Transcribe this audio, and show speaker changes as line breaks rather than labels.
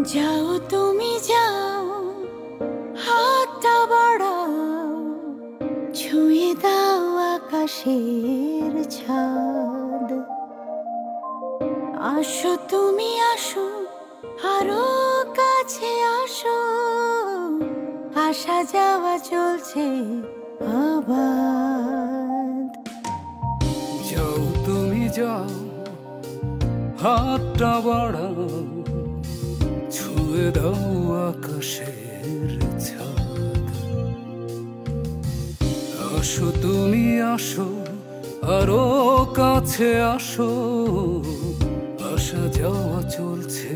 যাও তুমি যাও, হাতটা বাড়াও, ছুঁয়ে দাও আকাশের ছাদ। আসো তুমি আসো, আরো কাছে আসো, আসা যাওয়া চলছে আবাদ।
যাও তুমি যাও, হাতটা বাড়াও, ছুঁয়ে দাও আকাশের ছাদ। আসো তুমি আসো, আরো কাছে আসো, আসা যাওয়া চলছে